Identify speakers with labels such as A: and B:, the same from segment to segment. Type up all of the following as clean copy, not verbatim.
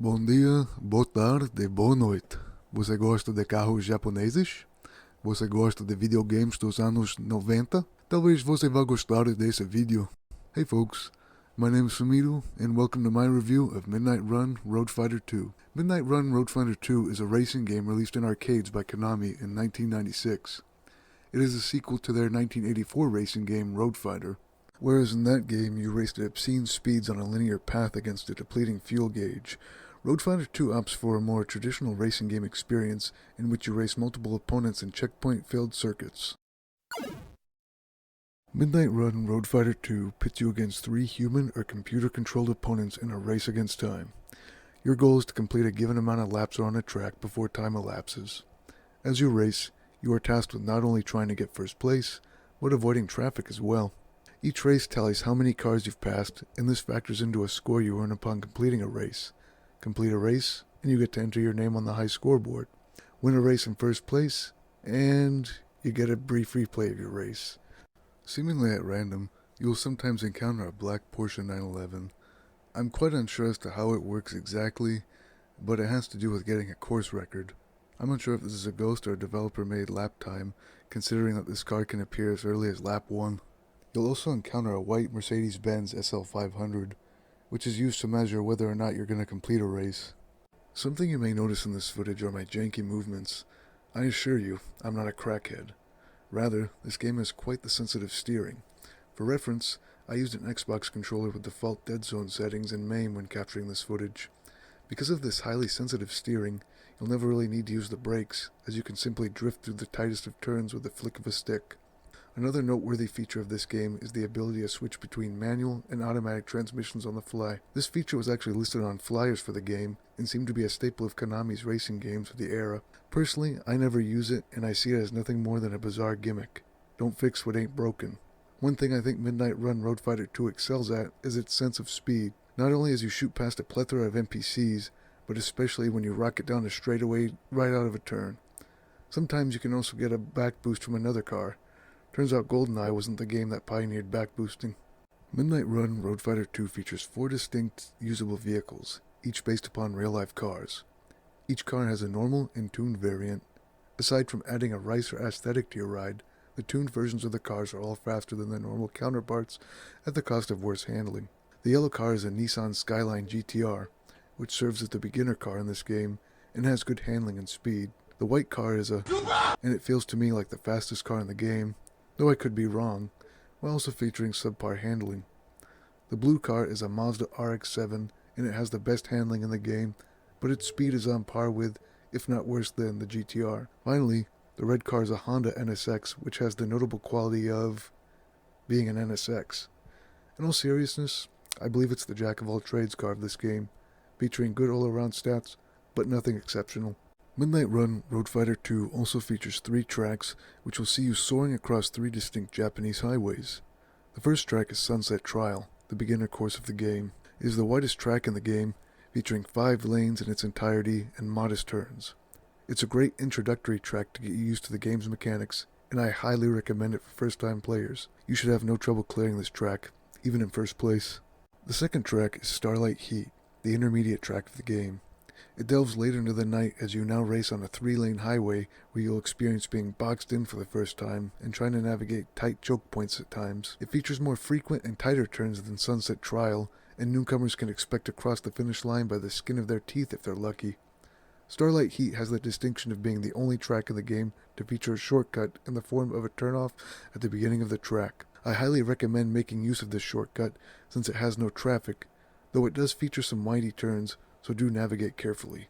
A: Bom dia, boa tarde, boa noite. Você gosta de carros japoneses? Você gosta de videogames dos anos 90? Talvez você vá gostar desse vídeo. Hey folks, my name is Sumido, and welcome to my review of Midnight Run Road Fighter 2. Midnight Run Road Fighter 2 is a racing game released in arcades by Konami in 1996. It is a sequel to their 1984 racing game Road Fighter. Whereas in that game you raced at obscene speeds on a linear path against a depleting fuel gauge, Road Fighter 2 opts for a more traditional racing game experience in which you race multiple opponents in checkpoint-filled circuits. Midnight Run Road Fighter 2 pits you against 3 human or computer-controlled opponents in a race against time. Your goal is to complete a given amount of laps on a track before time elapses. As you race, you are tasked with not only trying to get first place, but avoiding traffic as well. Each race tallies how many cars you've passed, and this factors into a score you earn upon completing a race. Complete a race, and you get to enter your name on the high scoreboard. Win a race in first place, and you get a brief replay of your race. Seemingly at random, you will sometimes encounter a black Porsche 911. I'm quite unsure as to how it works exactly, but it has to do with getting a course record. I'm unsure if this is a ghost or a developer-made lap time, considering that this car can appear as early as lap 1. You'll also encounter a white Mercedes-Benz SL500, which is used to measure whether or not you're going to complete a race. Something you may notice in this footage are my janky movements. I assure you, I'm not a crackhead. Rather, this game has quite the sensitive steering. For reference, I used an Xbox controller with default dead zone settings in MAME when capturing this footage. Because of this highly sensitive steering, you'll never really need to use the brakes, as you can simply drift through the tightest of turns with the flick of a stick. Another noteworthy feature of this game is the ability to switch between manual and automatic transmissions on the fly. This feature was actually listed on flyers for the game and seemed to be a staple of Konami's racing games of the era. Personally, I never use it, and I see it as nothing more than a bizarre gimmick. Don't fix what ain't broken. One thing I think Midnight Run Road Fighter 2 excels at is its sense of speed, not only as you shoot past a plethora of NPCs, but especially when you rocket down a straightaway right out of a turn. Sometimes you can also get a back boost from another car. Turns out GoldenEye wasn't the game that pioneered back boosting. Midnight Run Road Fighter 2 features 4 distinct usable vehicles, each based upon real-life cars. Each car has a normal and tuned variant. Aside from adding a rice or aesthetic to your ride, the tuned versions of the cars are all faster than their normal counterparts at the cost of worse handling. The yellow car is a Nissan Skyline GTR, which serves as the beginner car in this game and has good handling and speed. The white car is and it feels to me like the fastest car in the game, though I could be wrong, while also featuring subpar handling. The blue car is a Mazda RX-7, and it has the best handling in the game, but its speed is on par with, if not worse than, the GTR. Finally, the red car is a Honda NSX, which has the notable quality of being an NSX. In all seriousness, I believe it's the jack-of-all-trades car of this game, featuring good all-around stats, but nothing exceptional. Midnight Run Road Fighter 2 also features 3 tracks, which will see you soaring across 3 distinct Japanese highways. The first track is Sunset Trial, the beginner course of the game. It is the widest track in the game, featuring 5 lanes in its entirety and modest turns. It's a great introductory track to get you used to the game's mechanics, and I highly recommend it for first-time players. You should have no trouble clearing this track, even in first place. The second track is Starlight Heat, the intermediate track of the game. It delves later into the night as you now race on a 3-lane highway where you'll experience being boxed in for the first time and trying to navigate tight choke points at times. It features more frequent and tighter turns than Sunset Trial, and newcomers can expect to cross the finish line by the skin of their teeth if they're lucky. Starlight Heat has the distinction of being the only track in the game to feature a shortcut in the form of a turnoff at the beginning of the track. I highly recommend making use of this shortcut since it has no traffic, though it does feature some windy turns, so do navigate carefully.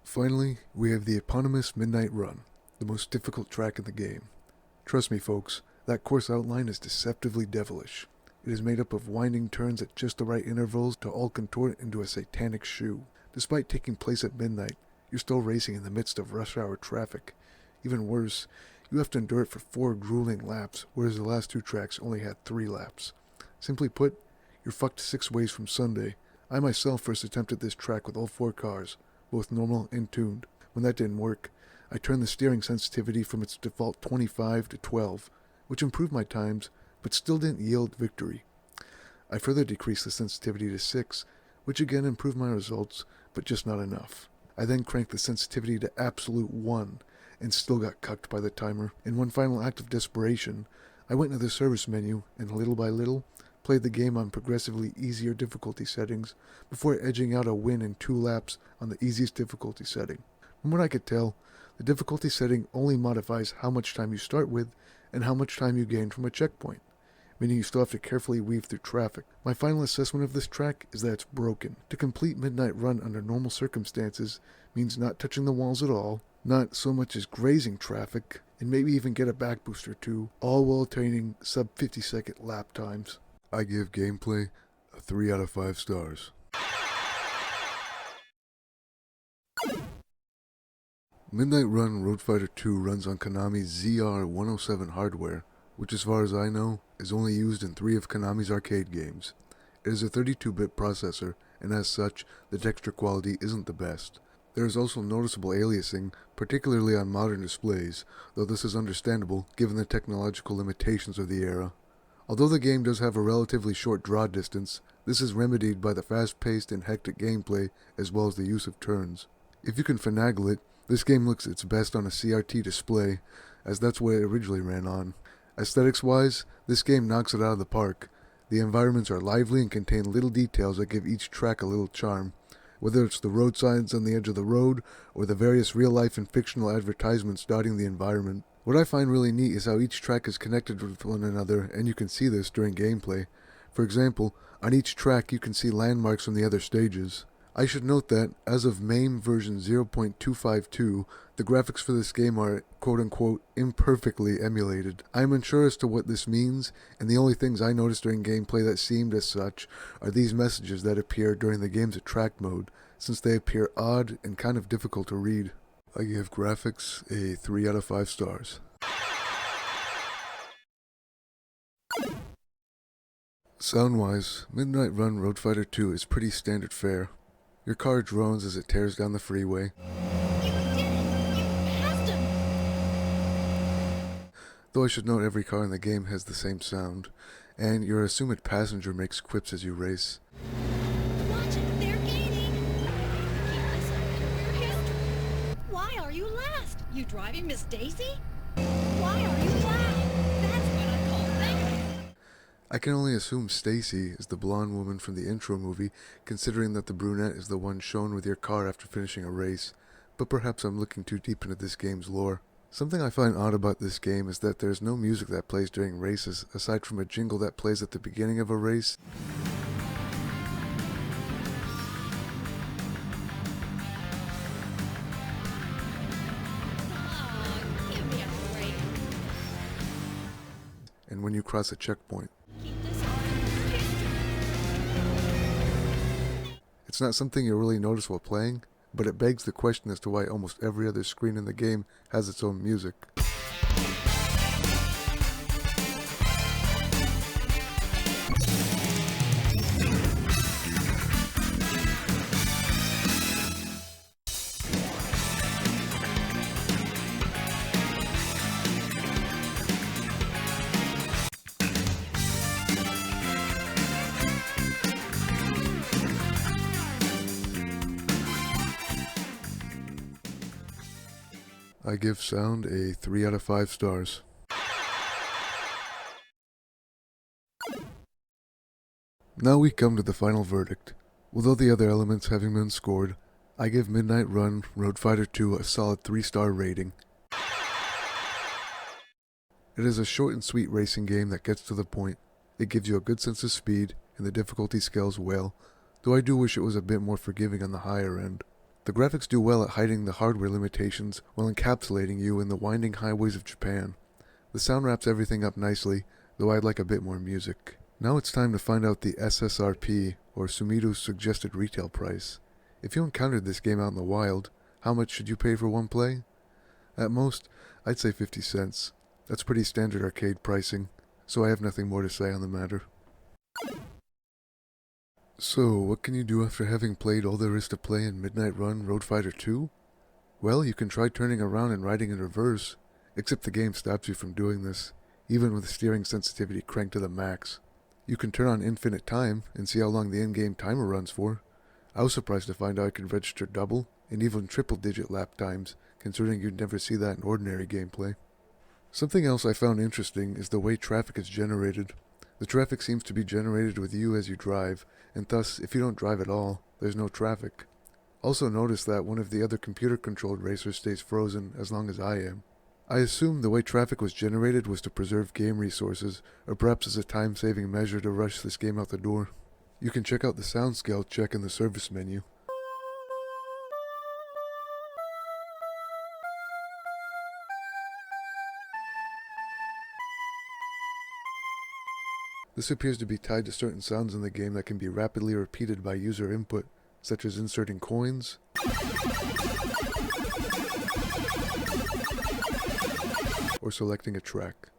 A: Finally, we have the eponymous Midnight Run, the most difficult track in the game. Trust me folks, that course outline is deceptively devilish. It is made up of winding turns at just the right intervals to all contort into a satanic shoe. Despite taking place at midnight, you're still racing in the midst of rush hour traffic. Even worse, you have to endure it for 4 grueling laps, whereas the last 2 tracks only had 3 laps. Simply put, you're fucked 6 ways from Sunday. I myself first attempted this track with all 4 cars, both normal and tuned. When that didn't work, I turned the steering sensitivity from its default 25 to 12, which improved my times, but still didn't yield victory. I further decreased the sensitivity to 6, which again improved my results, but just not enough. I then cranked the sensitivity to absolute 1, and still got cucked by the timer. In one final act of desperation, I went into the service menu, and little by little, played the game on progressively easier difficulty settings, before edging out a win in 2 laps on the easiest difficulty setting. From what I could tell, the difficulty setting only modifies how much time you start with, and how much time you gain from a checkpoint, meaning you still have to carefully weave through traffic. My final assessment of this track is that it's broken. To complete Midnight Run under normal circumstances means not touching the walls at all, not so much as grazing traffic, and maybe even get a back boost or 2, all while attaining sub 50-second lap times. I give gameplay a 3 out of 5 stars. Midnight Run Road Fighter 2 runs on Konami's ZR107 hardware, which as far as I know, is only used in 3 of Konami's arcade games. It is a 32-bit processor, and as such, the texture quality isn't the best. There is also noticeable aliasing, particularly on modern displays, though this is understandable given the technological limitations of the era. Although the game does have a relatively short draw distance, this is remedied by the fast-paced and hectic gameplay as well as the use of turns. If you can finagle it, this game looks its best on a CRT display, as that's what it originally ran on. Aesthetics-wise, this game knocks it out of the park. The environments are lively and contain little details that give each track a little charm, whether it's the road signs on the edge of the road, or the various real-life and fictional advertisements dotting the environment. What I find really neat is how each track is connected with one another, and you can see this during gameplay. For example, on each track you can see landmarks from the other stages. I should note that, as of MAME version 0.252, the graphics for this game are quote-unquote imperfectly emulated. I am unsure as to what this means, and the only things I noticed during gameplay that seemed as such are these messages that appear during the game's attract mode, since they appear odd and kind of difficult to read. I give graphics a 3 out of 5 stars. Sound-wise, Midnight Run Road Fighter 2 is pretty standard fare. Your car drones as it tears down the freeway.
B: You did it! You passed him!
A: Though I should note every car in the game has the same sound, and your assumed passenger makes quips as you race.
B: Watch it, they're gaining! Keep this up and we're history! Why are you last? You driving Miss Daisy? Why are you last? That's what I call thinking!
A: I can only assume Stacy is the blonde woman from the intro movie, considering that the brunette is the one shown with your car after finishing a race, but perhaps I'm looking too deep into this game's lore. Something I find odd about this game is that there's no music that plays during races, aside from a jingle that plays at the beginning of a race.
B: Aw, give me a break.
A: And when you cross a checkpoint.
B: Keep this up and we're history!
A: It's not something you'll really notice while playing, but it begs the question as to why almost every other screen in the game has its own music. I give sound a 3 out of 5 stars. Now we come to the final verdict. With all the other elements having been scored, I give Midnight Run Road Fighter 2 a solid 3-star rating. It is a short and sweet racing game that gets to the point. It gives you a good sense of speed, and the difficulty scales well, though I do wish it was a bit more forgiving on the higher end. The graphics do well at hiding the hardware limitations while encapsulating you in the winding highways of Japan. The sound wraps everything up nicely, though I'd like a bit more music. Now it's time to find out the SSRP, or Sumido's suggested retail price. If you encountered this game out in the wild, how much should you pay for one play? At most, I'd say 50 cents. That's pretty standard arcade pricing, so I have nothing more to say on the matter. So, what can you do after having played all there is to play in Midnight Run Road Fighter 2? Well, you can try turning around and riding in reverse, except the game stops you from doing this, even with steering sensitivity cranked to the max. You can turn on infinite time and see how long the in-game timer runs for, I was surprised to find out I could register double and even triple-digit lap times, considering you'd never see that in ordinary gameplay. Something else I found interesting is the way traffic is generated. The traffic seems to be generated with you as you drive, and thus, if you don't drive at all, there's no traffic. Also notice that one of the other computer-controlled racers stays frozen as long as I am. I assume the way traffic was generated was to preserve game resources, or perhaps as a time-saving measure to rush this game out the door. You can check out the sound scale check in the service menu. This appears to be tied to certain sounds in the game that can be rapidly repeated by user input, such as inserting coins, or selecting a track.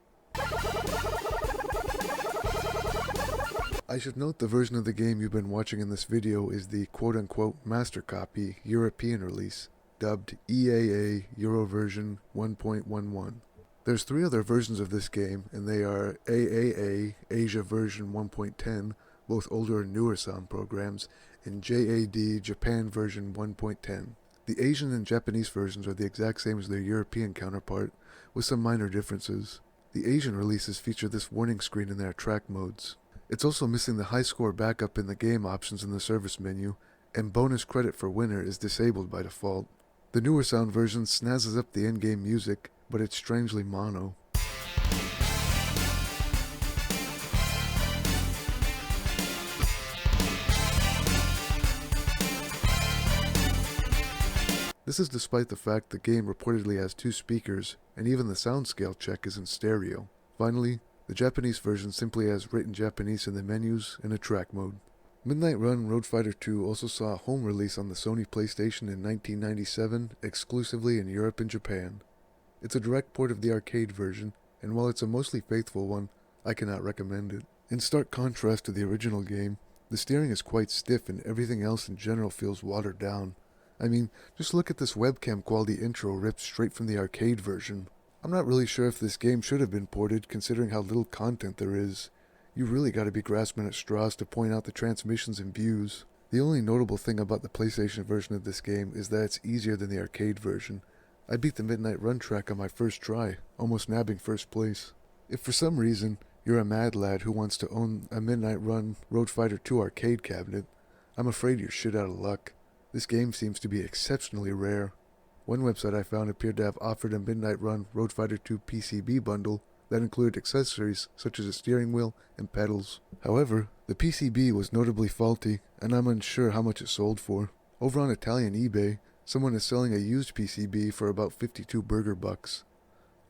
A: I should note the version of the game you've been watching in this video is the quote-unquote master copy European release, dubbed EAA Euro version 1.11. There's 3 other versions of this game, and they are AAA Asia version 1.10, both older and newer sound programs, and JAD Japan version 1.10. The Asian and Japanese versions are the exact same as their European counterpart, with some minor differences. The Asian releases feature this warning screen in their track modes. It's also missing the high score backup in the game options in the service menu, and bonus credit for winner is disabled by default. The newer sound version snazzes up the in-game music, but it's strangely mono. This is despite the fact the game reportedly has 2 speakers, and even the sound scale check is in stereo. Finally, the Japanese version simply has written Japanese in the menus and a track mode. Midnight Run Road Fighter 2 also saw a home release on the Sony PlayStation in 1997, exclusively in Europe and Japan. It's a direct port of the arcade version, and while it's a mostly faithful one, I cannot recommend it. In stark contrast to the original game, the steering is quite stiff and everything else in general feels watered down. I mean, just look at this webcam quality intro ripped straight from the arcade version. I'm not really sure if this game should have been ported considering how little content there is. You really gotta be grasping at straws to point out the transmissions and views. The only notable thing about the PlayStation version of this game is that it's easier than the arcade version. I beat the Midnight Run track on my first try, almost nabbing first place. If for some reason you're a mad lad who wants to own a Midnight Run Road Fighter 2 arcade cabinet, I'm afraid you're shit out of luck. This game seems to be exceptionally rare. One website I found appeared to have offered a Midnight Run Road Fighter 2 PCB bundle that included accessories such as a steering wheel and pedals. However, the PCB was notably faulty, and I'm unsure how much it sold for. Over on Italian eBay, someone is selling a used PCB for about 52 burger bucks.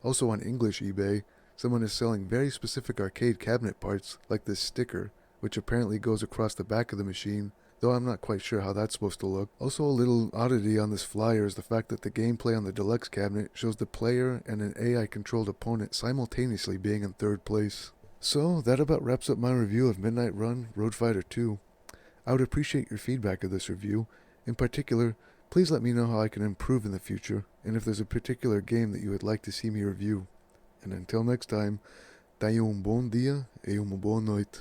A: Also on English eBay, someone is selling very specific arcade cabinet parts like this sticker, which apparently goes across the back of the machine, though I'm not quite sure how that's supposed to look. Also a little oddity on this flyer is the fact that the gameplay on the deluxe cabinet shows the player and an AI-controlled opponent simultaneously being in 3rd place. So, that about wraps up my review of Midnight Run Road Fighter 2. I would appreciate your feedback of this review. In particular, please let me know how I can improve in the future, and if there's a particular game that you would like to see me review. And until next time, tenha bom dia e uma boa noite.